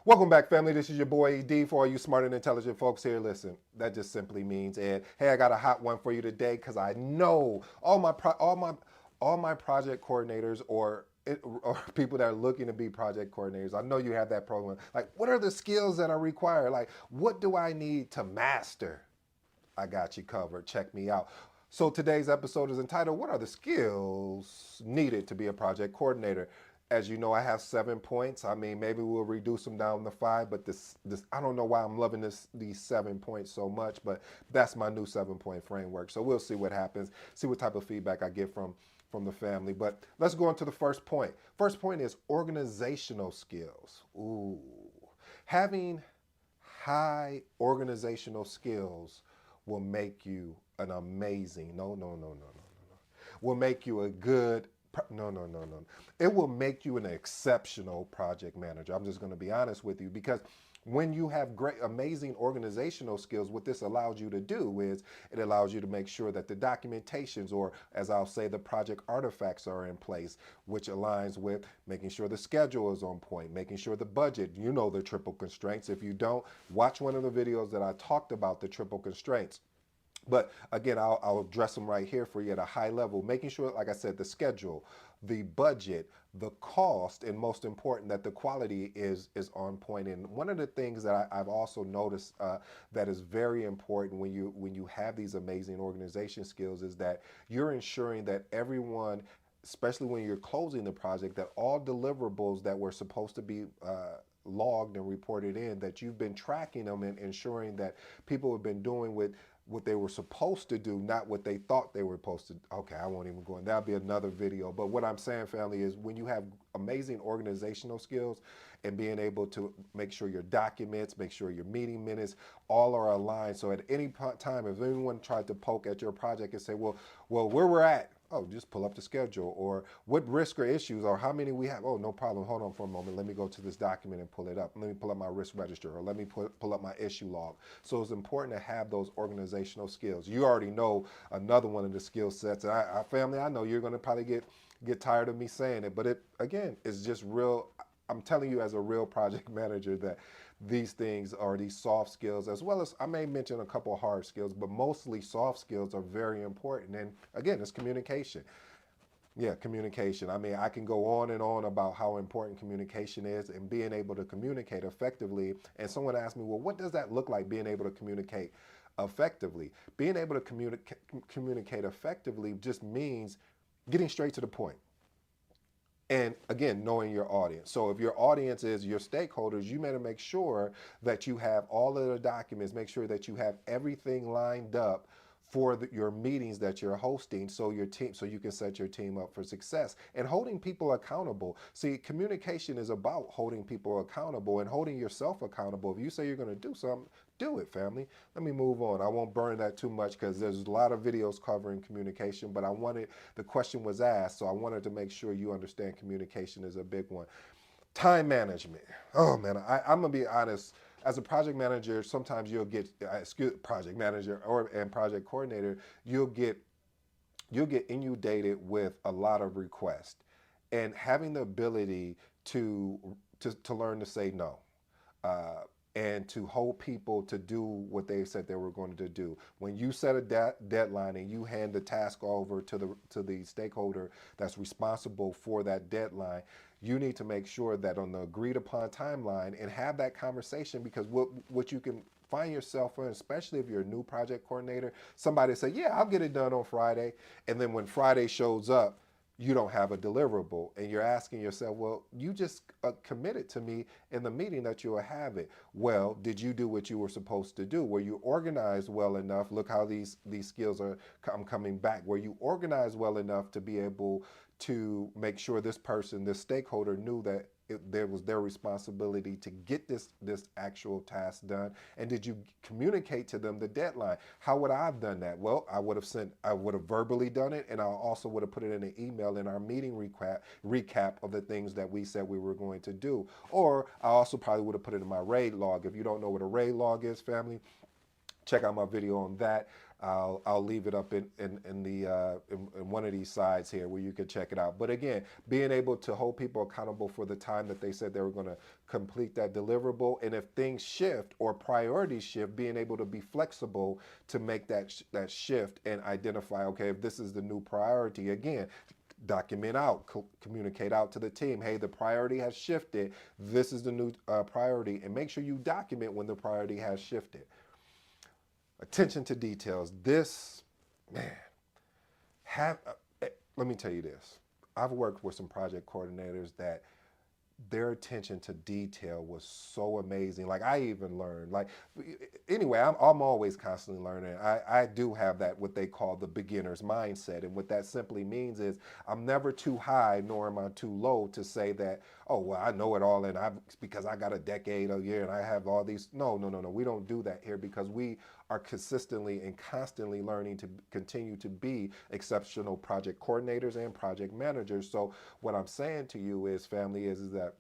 Welcome back, family. This is your boy ED. For all you smart and intelligent folks here, listen, that just simply means Ed. Hey, I got a hot one for you today because I know all my project coordinators or people that are looking to be project coordinators. I know you have that problem. Like, what are the skills that are required? Like, what do I need to master? I got you covered. Check me out. So today's episode is entitled, What are the skills needed to be a project coordinator? As you know, I have 7 points. I mean, maybe we'll reduce them down to five, but this I don't know why I'm loving these 7 points so much, but that's my new 7 point framework. So we'll see what happens, see what type of feedback I get from the family. But let's go into the first point. First point is organizational skills. Ooh. Having high organizational skills will make you an amazing, will make you a good, no. It will make you an exceptional project manager. I'm just going to be honest with you because when you have great, amazing organizational skills, what this allows you to do is it allows you to make sure that the documentations, or as I'll say, the project artifacts are in place, which aligns with making sure the schedule is on point, making sure the budget, you know, the triple constraints. If you don't, watch one of the videos that I talked about the triple constraints. But again, I'll address them right here for you at a high level, making sure, like I said, the schedule, the budget, the cost, and most important, that the quality is on point. And one of the things that I've also noticed that is very important when you have these amazing organization skills is that you're ensuring that everyone, especially when you're closing the project, that all deliverables that were supposed to be logged and reported in, that you've been tracking them and ensuring that people have been doing what they were supposed to do, not what they thought they were supposed to. Okay, I won't even go in. That'll be another video. But what I'm saying, family, is when you have amazing organizational skills and being able to make sure your documents, make sure your meeting minutes, all are aligned. So at any time, if anyone tried to poke at your project and say, well, where we're at, oh, just pull up the schedule, or what risk or issues, or how many we have. Oh, no problem. Hold on for a moment. Let me go to this document and pull it up. Let me pull up my risk register, or let me pull up my issue log. So it's important to have those organizational skills. You already know another one of the skill sets. And family, I know you're going to probably get tired of me saying it, but it again is just real. I'm telling you as a real project manager that these things are these soft skills, as well as I may mention a couple of hard skills, but mostly soft skills are very important. And again, it's communication. Yeah, communication. I mean, I can go on and on about how important communication is and being able to communicate effectively. And someone asked me, well, what does that look like, being able to communicate effectively? Being able to communicate effectively just means getting straight to the point. And again, knowing your audience. So if your audience is your stakeholders, you better make sure that you have all of the documents, make sure that you have everything lined up for your meetings that you're hosting, so your team, so you can set your team up for success and holding people accountable. See, communication is about holding people accountable and holding yourself accountable. If you say you're going to do something, do it, family. Let me move on. I won't burn that too much because there's a lot of videos covering communication, but the question was asked, so I wanted to make sure you understand communication is a big one. Time management. Oh man, I'm gonna be honest. As a project manager, sometimes you'll get project manager and project coordinator, you'll get inundated with a lot of requests, and having the ability to to learn to say no. Uh, and to hold people to do what they said they were going to do. When you set a deadline and you hand the task over to the stakeholder that's responsible for that deadline, you need to make sure that on the agreed upon timeline and have that conversation, because what you can find yourself in, especially if you're a new project coordinator, somebody say, yeah, I'll get it done on Friday. And then when Friday shows up, you don't have a deliverable, and you're asking yourself, well, you just committed to me in the meeting that you will have it. Well, did you do what you were supposed to do? Were you organized well enough? Look how these skills are, I'm coming back. Were you organized well enough to be able to make sure this stakeholder knew that there was their responsibility to get this actual task done? And did you communicate to them the deadline? How would I have done that? Well, I would have verbally done it, and I also would have put it in an email in our meeting recap of the things that we said we were going to do. Or I also probably would have put it in my raid log. If you don't know what a raid log is, family, Check out my video on that. I'll leave it up in the in one of these sides here where you can check it out. But again, being able to hold people accountable for the time that they said they were going to complete that deliverable, and if things shift or priorities shift, being able to be flexible to make that shift and identify, okay, if this is the new priority, again, document out, communicate out to the team, hey, the priority has shifted, this is the new priority, and make sure you document when the priority has shifted. Attention to details. This, man, have, let me tell you this. I've worked with some project coordinators that their attention to detail was so amazing. Like I even learned, like, anyway, I'm always constantly learning. I do have that, what they call the beginner's mindset. And what that simply means is I'm never too high, nor am I too low to say that, oh, well, I know it all. And because I got a decade a year and I have all these. No, no, no, no. We don't do that here because we are consistently and constantly learning to continue to be exceptional project coordinators and project managers. So what I'm saying to you is, family, is that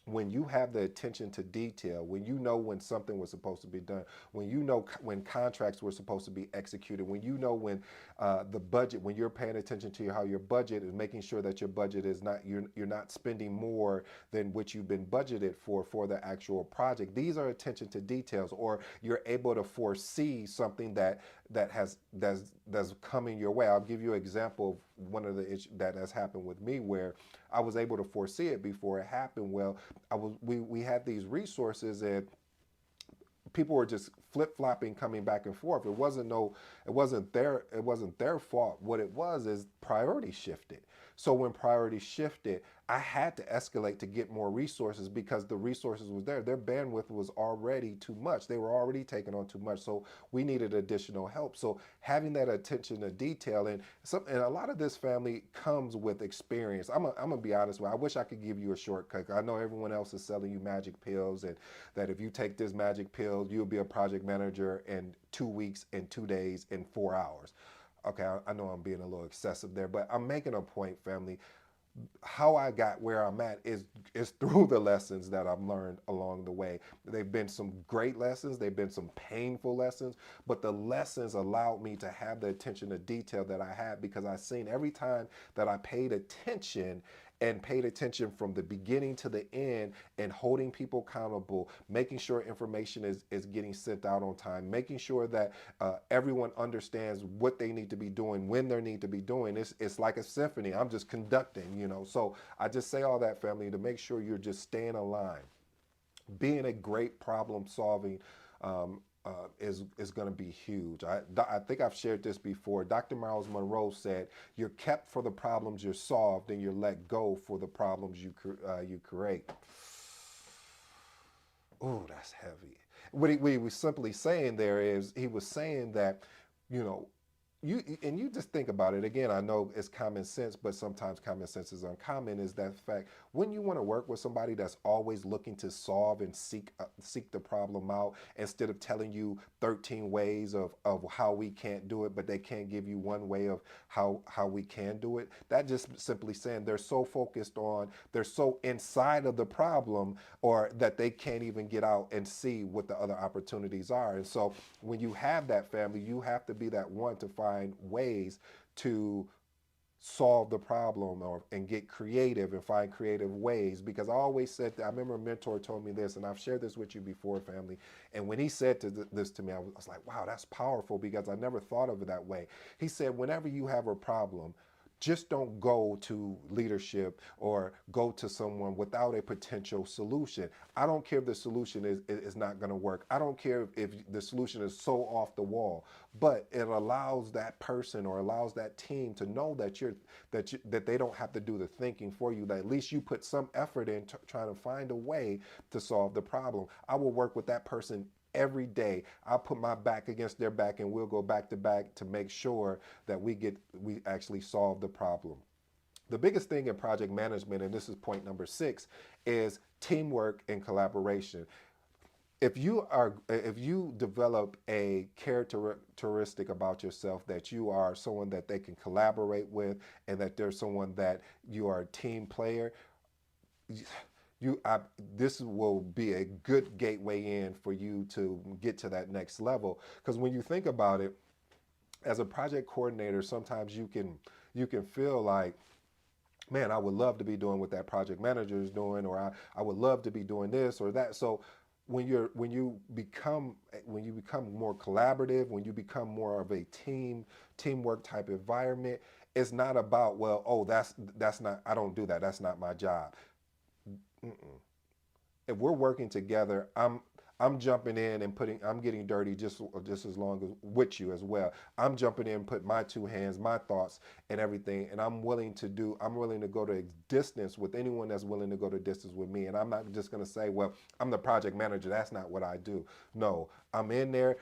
when you have the attention to detail, when you know when something was supposed to be done, when you know when contracts were supposed to be executed, when you know when the budget, when you're paying attention to how your budget is, making sure that your budget is not, you're not spending more than what you've been budgeted for the actual project. These are attention to details, or you're able to foresee something that's coming your way. I'll give you an example of one of the issues that has happened with me where I was able to foresee it before it happened. Well, we had these resources and people were just flip-flopping, coming back and forth. It wasn't their fault. What it was is priority shifted. So when priority shifted, I had to escalate to get more resources because the resources was there. Their bandwidth was already too much. They were already taking on too much. So we needed additional help. So having that attention to detail, and a lot of this, family, comes with experience. I'm gonna be honest with you. I wish I could give you a shortcut. I know everyone else is selling you magic pills, and that if you take this magic pill, you'll be a project manager in 2 weeks, in 2 days, in 4 hours. Okay, I know I'm being a little excessive there, but I'm making a point, family. How I got where I'm at is through the lessons that I've learned along the way. They've been some great lessons, they've been some painful lessons, but the lessons allowed me to have the attention to detail that I had, because I seen every time that I paid attention, and paid attention from the beginning to the end, and holding people accountable, making sure information is getting sent out on time, making sure that everyone understands what they need to be doing, when they need to be doing. It's like a symphony. I'm just conducting. So I just say all that, family, to make sure you're just staying aligned. Being a great problem solving is going to be huge. I think I've shared this before. Dr. Miles Monroe said, "You're kept for the problems you're solved, and you're let go for the problems you create." Oh, that's heavy. What he was simply saying there is, he was saying that, you know, you just think about it again. I know it's common sense, but sometimes common sense is uncommon. Is that fact? When you want to work with somebody that's always looking to solve and seek the problem out, instead of telling you 13 ways of how we can't do it, but they can't give you one way of how we can do it. That just simply saying they're so focused on, they're so inside of the problem, or that they can't even get out and see what the other opportunities are. And so when you have that, family, you have to be that one to find ways to solve the problem, and get creative and find creative ways. Because I always said that, I remember a mentor told me this, and I've shared this with you before, family, and when he said this to me, I was like, wow, that's powerful, because I never thought of it that way. He said, whenever you have a problem, just don't go to leadership or go to someone without a potential solution. I don't care if the solution is not going to work. I don't care if the solution is so off the wall, but it allows that person or allows that team to know that they don't have to do the thinking for you. That at least you put some effort in trying to find a way to solve the problem. I will work with that person every day. I'll put my back against their back, and we'll go back to back to make sure that we actually solve the problem. The biggest thing in project management, and this is point number 6, is teamwork and collaboration. If you develop a characteristic about yourself that you are someone that they can collaborate with, and that there's someone that you are a team player, this will be a good gateway in for you to get to that next level. Because when you think about it, as a project coordinator, sometimes you can feel like, man, I would love to be doing what that project manager is doing, or I would love to be doing this or that. So when you become more collaborative, when you become more of a teamwork type environment, it's not about, well, oh, that's not, I don't do that. That's not my job. Mm-mm. If we're working together, I'm jumping in and I'm getting dirty just as long as with you as well. I'm jumping in, put my two hands, my thoughts and everything, and I'm willing to go to distance with anyone that's willing to go to distance with me. And I'm not just gonna say, well, I'm the project manager. That's not what I do. No, I'm in there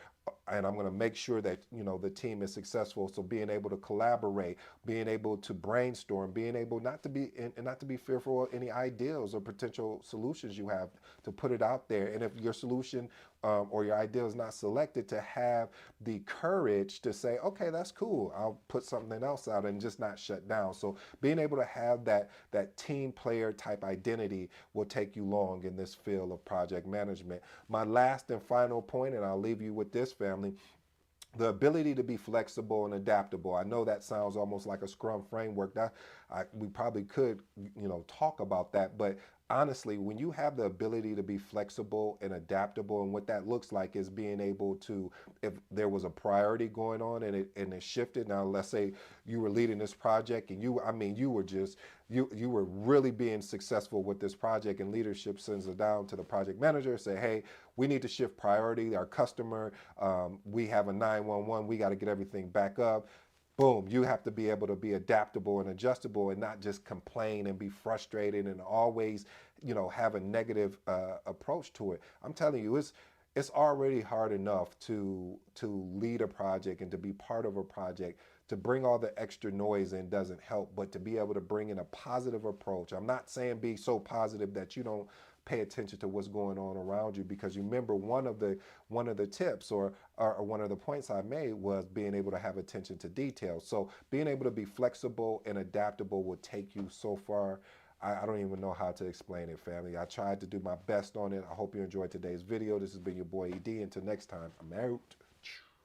and I'm going to make sure that the team is successful. So being able to collaborate, being able to brainstorm, being able not to be and not to be fearful of any ideas or potential solutions you have, to put it out there. And if your solution or your idea is not selected, to have the courage to say, okay, that's cool, I'll put something else out, and just not shut down. So being able to have that team player type identity will take you long in this field of project management. My last and final point, and I'll leave you with this, family: the ability to be flexible and adaptable. I know that sounds almost like a Scrum framework. We probably could, talk about that, but honestly, when you have the ability to be flexible and adaptable, and what that looks like is being able to, if there was a priority going on and it shifted. Now, let's say you were leading this project and you were just you were really being successful with this project, and leadership sends it down to the project manager, say, hey, we need to shift priority. Our customer, we have a 911, we got to get everything back up. Boom, you have to be able to be adaptable and adjustable, and not just complain and be frustrated and always, have a negative approach to it. I'm telling you, it's already hard enough to lead a project and to be part of a project. To bring all the extra noise in doesn't help, but to be able to bring in a positive approach. I'm not saying be so positive that you don't pay attention to what's going on around you, because you remember one of the tips, or one of the points I made, was being able to have attention to detail. So being able to be flexible and adaptable will take you so far. I don't even know how to explain it, family. I tried to do my best on it. I hope you enjoyed today's video. This has been your boy ED. Until next time, I'm out.